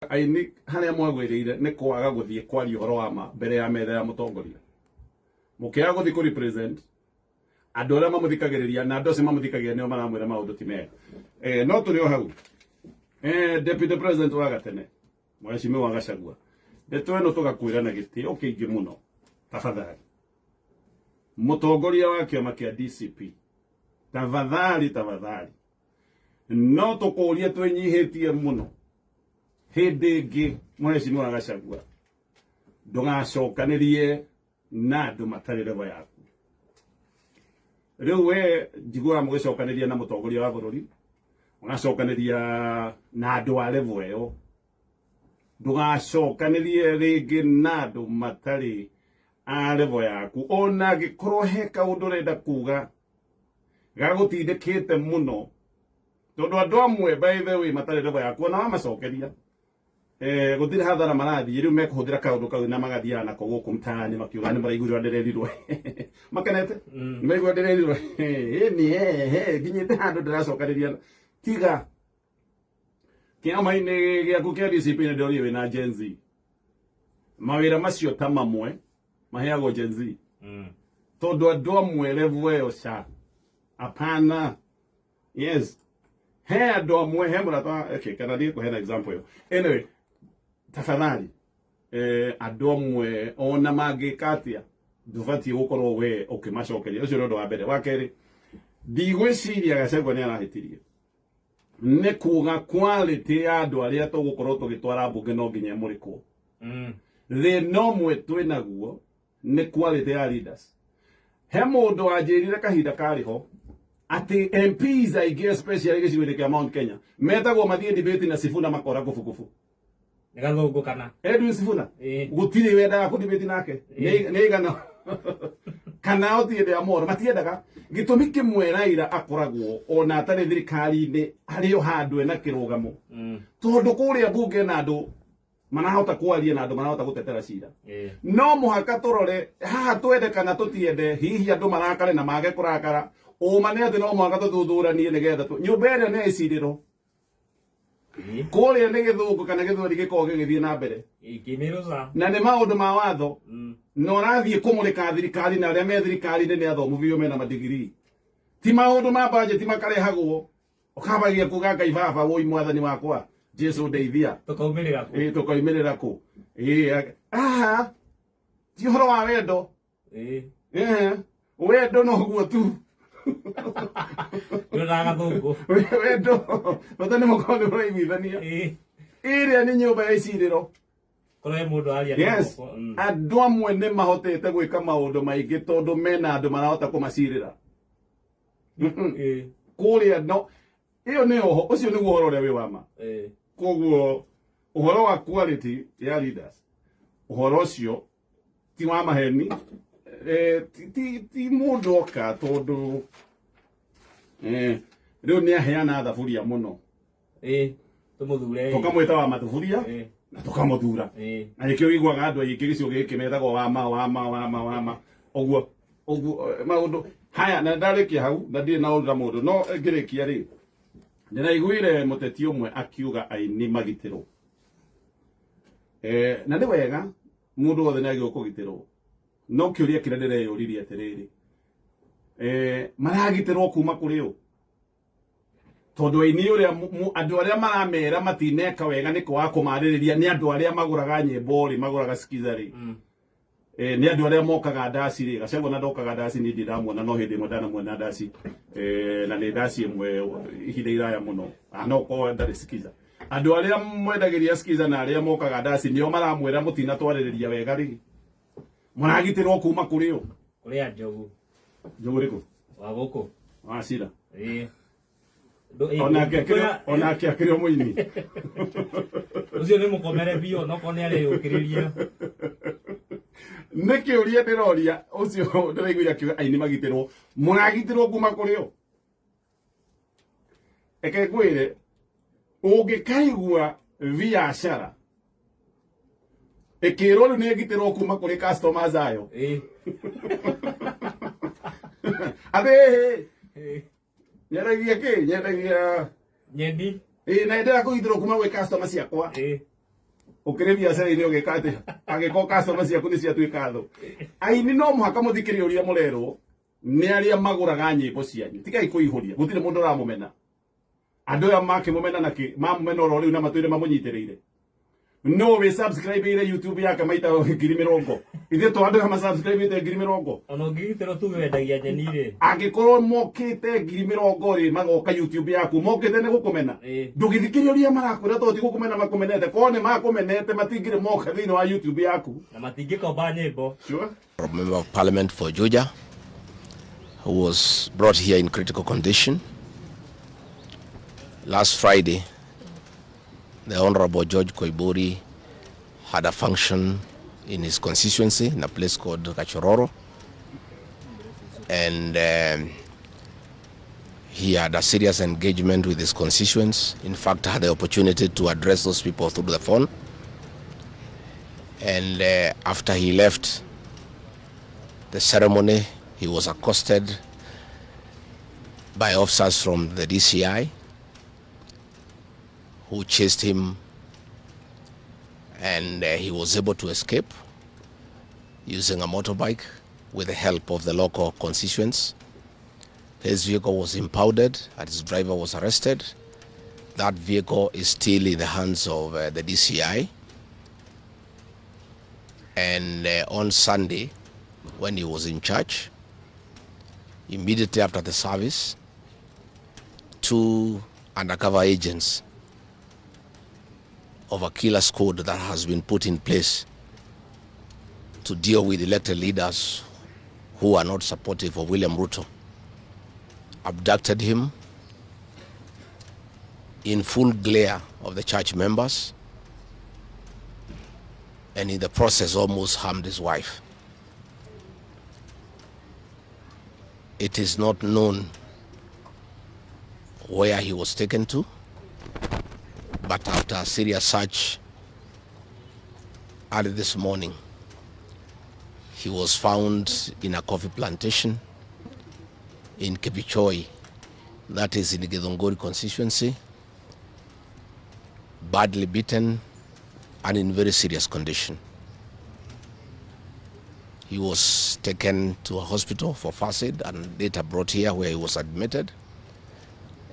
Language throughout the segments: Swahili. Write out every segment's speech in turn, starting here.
Aini haria mwagwirire ni kwaga guthie kwaria uhoro wa ma mbere ya metha ya mutongoria mukiaga guthie ku represent andu aria mamuthikagiriria na andu acio mamuthikagiria nio maramwira maundu ti mega no turi o hau deputy president wa gatene Mheshimiwa Gachagua ndeto eno tugakwira na gitio kiingi muno tafadhali mutongoria wa kiama kia DCP tafadhali no tukuria twinyihitie muno hindi ingi Mheshimiwa Gachagua ndugacokanirie na andu matari level yaku riu we njigua mugicokaniria na mutongoria wa bururi mugacokaniria na andu a level eyo ndugacokanirie ringi na andu matari a level yaku ona gikorwo he kaundu renda kuga gagutindikite muno tondu andu amwe by the way matari level yaku ona wamacokeria gutire hathara marathi riu mekuhuthira kaundu kau na magathiana nako guku mtaani makiuga ni maraigurirwa ndirerirwe makenete maigua ndirerirwe ni nginyite handu ndiracokanĩria tiga kiama-inĩ gĩaku kia DCP nĩ ndĩrorie wĩna Gen Z mawĩra macio ta mamwe maheagwo Gen Z tondu andu amwe level ĩyo ca apana yes he andu amwe he mũrata okay kana thiĩ kũhe na example ĩyo anyway tafadhali andu amwe ona mangĩka atĩa ndũbatiĩ gũkorwo we ũkĩmacokeria ũcio nĩ ũndũ wa mbere wa kerĩ ndigwĩciria Gachagua nĩ arahĩtirie nĩ kuga quality ya andu arĩa tũgũkorwo tũgĩtwara mbunge no nginya mũrĩkwo thĩna ũmwe twĩnaguo nĩ quality ya leaders he mũndũ wanjĩrire kahinda karĩho ati MPs aingĩ especially gĩcigo-inĩ kĩa Mount Kenya metagwo mathiĩ debate na Sifuna makora kubukubu nigathũngũ kana Edwin Sifuna gutiri wendaga ku debate nake nĩ igana kana otiende amoro matiendaga gitumi kimwe Raila akoragwo ona atarĩ thirikari-inĩ harĩ o handũ ena kĩrũgamo tondu kũrĩa bunge na andũ manahota kwaria na andũ manahota gutetera cira no muhaka turore haha twende kana tutiende hihi andũ marakare na mage kurakara umane ati no muhaka tuthuthuranie nigetha nyumba ĩrĩa nĩ ĩcirĩrwo kũrĩa nĩ gĩthũngũ kana gĩthweri gĩkorwo gĩgĩthiĩ na mbere na nĩ maũndũ ma watho na ũrathiĩ kũmũrĩka thirikari na arĩa me thirikari-inĩ nĩ athomu biũ mena madigiri ti maũndũ ma budget makarehagwo ũkabagia kuga Ngai baba woi mwathani wakwa Jesu ndeithia tukaumĩrĩra kũ aha ti ũhoro wa wendo wendo noguo tu wendo bata nĩ mũkorwo nĩ mũraiguithania ĩrĩa nĩ nyũmba ya icirĩro yes andũ amwe nĩ mahotete gwĩka maũndũ maingĩ tondũ mena andũ marahota kũmacirĩra kũrĩa no ĩyo nĩ oho ũcio nĩguo ũhoro ũrĩa wĩ wa ma koguo ũhoro wa quality ya leaders ũhoro ũcio ti wa maheni ti mũndũ oka tondũ rĩu nĩ aheana thaburia mũno tũkamwĩta wa mathuburia na tũkamũthura na nĩkĩo wĩiguaga andũ aingĩ gĩcigo gĩkĩ metagwo wama ũguo maũndũ haya na ndarĩkia hau na ndirĩ na ũndũ mũndũ no ngĩrĩkia rĩ ndĩraiguire mũteti ũmwe akiuga aini magitĩrwo na nĩ wega mũndũ wothe nĩ agĩrĩirwo kũgitĩrwo no kĩũria kĩrĩa ndĩreyũririe atĩrĩrĩ maragitĩrwo kuma kũrĩ ũ tondu aini ũrĩa andũ arĩa maramera matineka wega nĩ kwaga kũmarĩrĩria nĩ andũ arĩa magũraga nyĩmbo rĩ magũraga skiza rĩ nĩ andũ arĩa mokaga ndaci rĩ Gachagua na ndokaga ndaci nĩ ndĩramuona no hĩndĩ ĩmwe ndanamuona ndaci na nĩ ndaci ĩmwe ihinda iraya mũno no ko ndarĩ skiza andũ arĩa mwendagĩria skiza na arĩa mokaga ndaci nĩo maramwĩra mũtinatwarĩrĩria wega rĩ mũragitĩrwo kuma kũrĩ ũ kũrĩa njogu rĩkũ wa gũkũ wa cira onake akĩrĩ o mũini ũcio nĩ mũkomere biũ no ko nĩ areyũkĩrĩria nĩ kĩũria ndĩroria ũcio ndĩraiguire akiuga aini magitĩrwo mũragitĩrwo kuma kũrĩ ũ reke ngwĩre ũngĩkaigua biacara ĩkĩrwo rĩu nĩ ĩgitĩrwo kuma kũrĩ customers ayo athĩ nyendagia kĩ nyendagia nyendi na ndĩra kũgitĩrwo kuma gwĩ customer ciakwa ukire biacara ini ugikate agiko customer ciaku ni cia twika tho aini no muhaka muthikire uria murerwo ni aria maguraga nyimbo cianyu tigai kuihuria gutire mundu ramumena andu ya makimumena naki mamumena oro riu na matwire mamunyitiriire no we subscribe ile YouTube yake maita 20,000 ithe to andu kama subscribe ite 20,000 ono ngitero tu wendagia nyeni ri angikorwo mokite 20,000 ri magoka YouTube yaku mokite ne gukumena ndugithikiriria marakwira to ti gukumena makumenete kone makumenete matingire moka thini wa YouTube yaku na matingikomba nyimbo sure Member of Parliament for Juja, who was brought here in critical condition. Last Friday, the Honorable George Koibori had a function in his constituency in a place called Gachororo, and he had a serious engagement with his constituents. In fact, had the opportunity to address those people through the phone. And after he left the ceremony, he was accosted by officers from the DCI who chased him, and he was able to escape using a motorbike with the help of the local constituents. His vehicle was impounded and his driver was arrested. That vehicle is still in the hands of the DCI. And on Sunday, when he was in church, immediately after the service, 2 undercover agents of a killer squad that has been put in place to deal with elected leaders who are not supportive of William Ruto abducted him in full glare of the church members, and in the process almost harmed his wife. It is not known where he was taken to, but after a serious search early this morning, he was found in a coffee plantation in Kibichoi, that is in the Gatonye constituency, badly beaten and in very serious condition. He was taken to a hospital for first aid and later brought here where he was admitted.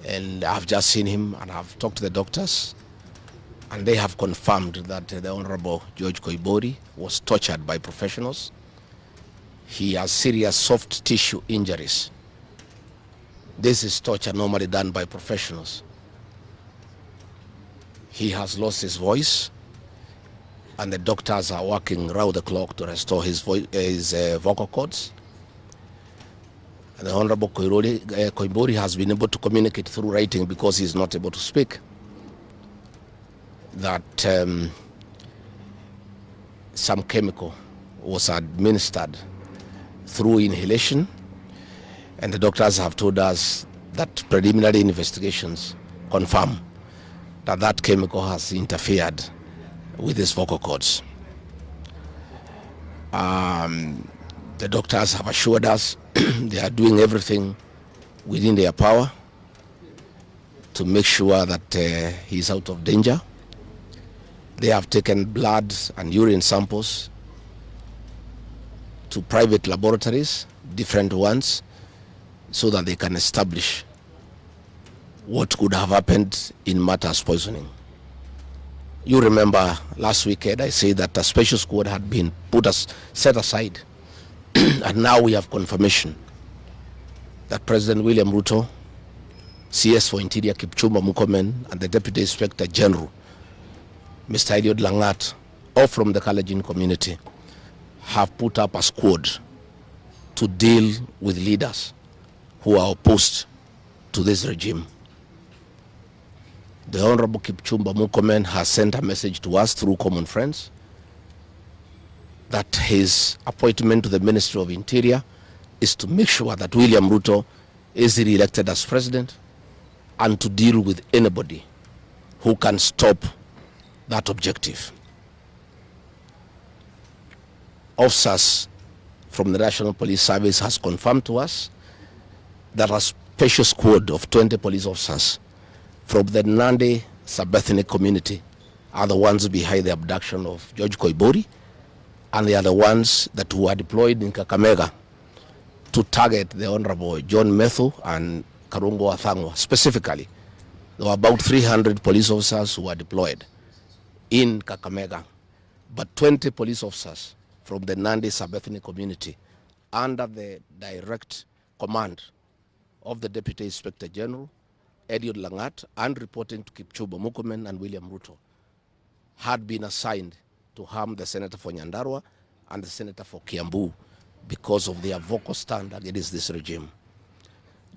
And I've just seen him and I've talked to the doctors, and they have confirmed that the Honorable George Koibori was tortured by professionals. He has serious soft tissue injuries. This is torture normally done by professionals. He has lost his voice, and the doctors are working round the clock to restore his vocal cords. And the Honorable Koibori has been able to communicate through writing because he is not able to speak, that some chemical was administered through inhalation, and the doctors have told us that preliminary investigations confirm that that chemical has interfered with his vocal cords. The doctors have assured us they are doing everything within their power to make sure that he's out of danger. They have taken blood and urine samples to private laboratories, different ones, so that they can establish what could have happened in matters poisoning. You remember last weekend I said that a special squad had been set aside, and now we have confirmation that President William Ruto, CS for Interior Kipchumba Murkomen, and the Deputy Inspector General, Mr. Eliud Langat, all from the Kalenjin community, have put up a squad to deal with leaders who are opposed to this regime. The Honorable Kipchumba Murkomen has sent a message to us through common friends that his appointment to the Ministry of Interior is to make sure that William Ruto is re-elected as president and to deal with anybody who can stop that objective. Officers from the National Police Service has confirmed to us that a special squad of 20 police officers from the Nandi sub-ethnic community are the ones behind the abduction of George Koibori, and they are the ones that were deployed in Kakamega to target the Honorable John Methu and Karungo Athangwa. Specifically, there were about 300 police officers who were deployed in Kakamega, but 20 police officers from the Nandi sub-ethnic community under the direct command of the Deputy Inspector General, Eliud Langat, and reporting to Kipchumba Murkomen and William Ruto, had been assigned to harm the Senator for Nyandarua and the Senator for Kiambu because of their vocal stand against this regime.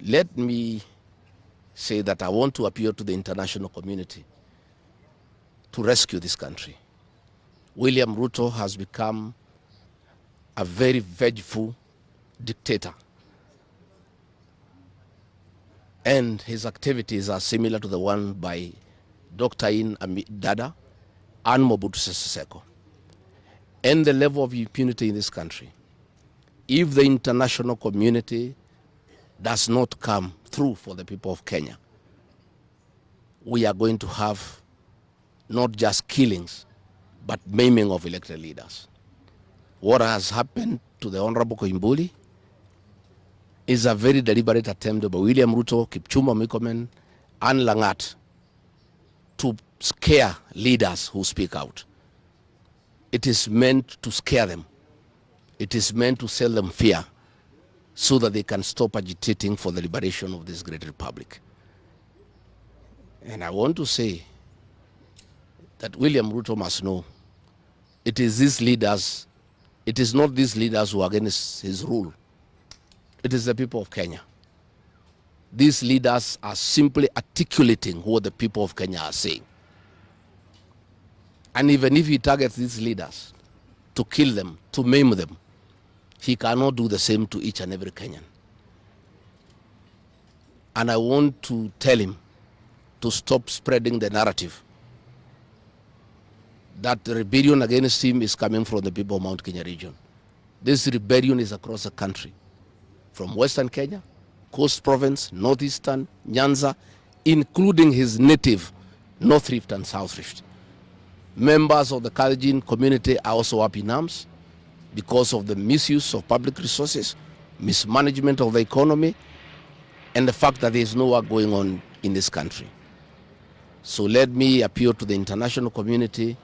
Let me say that I want to appeal to the international community to rescue this country. William Ruto has become a very vengeful dictator, and his activities are similar to the one by Dr. In Dada and Mobutu Sese Seko. And the level of impunity in this country, if the international community does not come through for the people of Kenya, we are going to have not just killings, but maiming of elected leaders. What has happened to the Honorable Koimburi is a very deliberate attempt by William Ruto, Kipchumba Murkomen, and Langat to scare leaders who speak out. It is meant to scare them. It is meant to sell them fear so that they can stop agitating for the liberation of this great republic. And I want to say that William Ruto must know it is these leaders, it is not these leaders who are against his rule. It is the people of Kenya. These leaders are simply articulating what the people of Kenya are saying. And even if he targets these leaders to kill them, to maim them, he cannot do the same to each and every Kenyan. And I want to tell him to stop spreading the narrative that the rebellion against him is coming from the people of Mount Kenya region. This rebellion is across the country, from Western Kenya, Coast Province, Northeastern, Nyanza, including his native North Rift and South Rift. Members of the Kalenjin community are also up in arms because of the misuse of public resources, mismanagement of the economy, and the fact that there is no work going on in this country. So let me appeal to the international community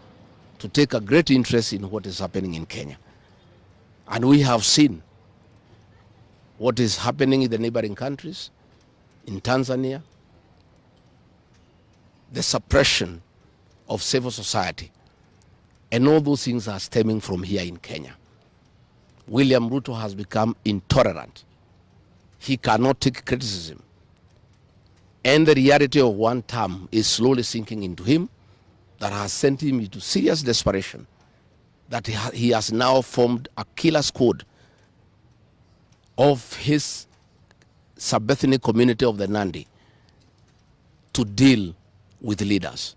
to take a great interest in what is happening in Kenya. And we have seen what is happening in the neighboring countries, in Tanzania, the suppression of civil society, and all those things are stemming from here in Kenya. William Ruto has become intolerant. He cannot take criticism. And the reality of one term is slowly sinking into him, that has sent him into serious desperation, that he has now formed a killer squad of his sub-ethnic community of the Nandi to deal with leaders.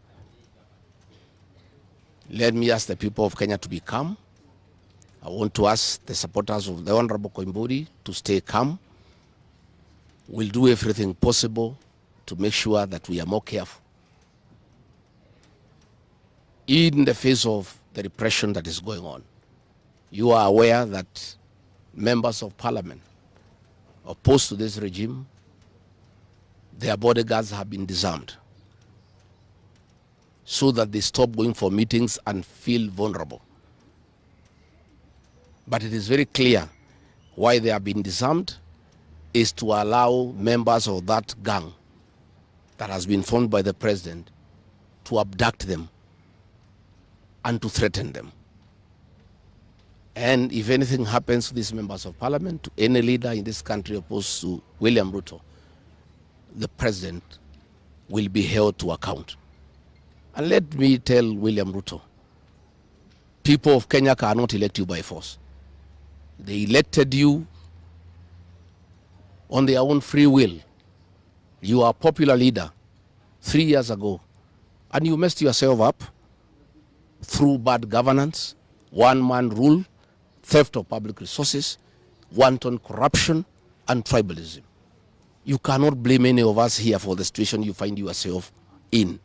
Let me ask the people of Kenya to be calm. I want to ask the supporters of the Honorable Koimburi to stay calm. We'll do everything possible to make sure that we are more careful in the face of the repression that is going on. You are aware that members of parliament opposed to this regime, their bodyguards have been disarmed so that they stop going for meetings and feel vulnerable. But it is very clear why they have been disarmed is to allow members of that gang that has been formed by the president to abduct them and to threaten them. And if anything happens to these members of parliament, to any leader in this country opposed to William Ruto, the president will be held to account. And let me tell William Ruto, people of Kenya cannot elect you by force. They elected you on their own free will. You are a popular leader 3 years ago, and you messed yourself up through bad governance, one-man rule, theft of public resources, wanton corruption, and tribalism. You cannot blame any of us here for the situation you find yourself in.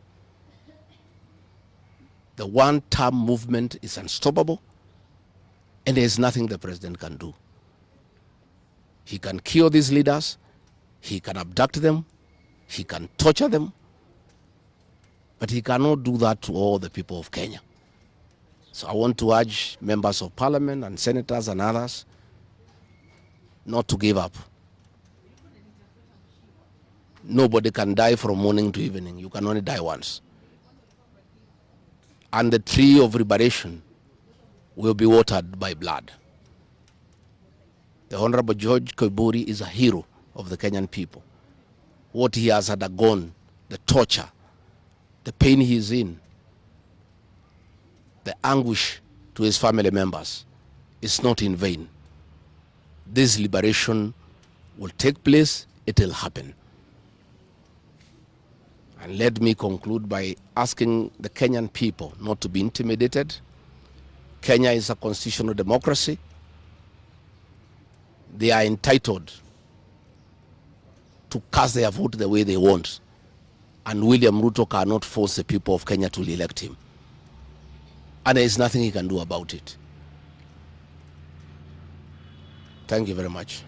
The one-term movement is unstoppable, and there is nothing the president can do. He can kill these leaders, he can abduct them, he can torture them, but he cannot do that to all the people of Kenya. So I want to urge members of parliament and senators and others not to give up. Nobody can die from morning to evening. You can only die once. And the tree of liberation will be watered by blood. The Honorable George Koiburi is a hero of the Kenyan people. What he has undergone, the torture, the pain he is in, the anguish to his family members is not in vain. This liberation will take place, it will happen. And let me conclude by asking the Kenyan people not to be intimidated. Kenya is a constitutional democracy. They are entitled to cast their vote the way they want. And William Ruto cannot force the people of Kenya to elect him. And there is nothing he can do about it. Thank you very much.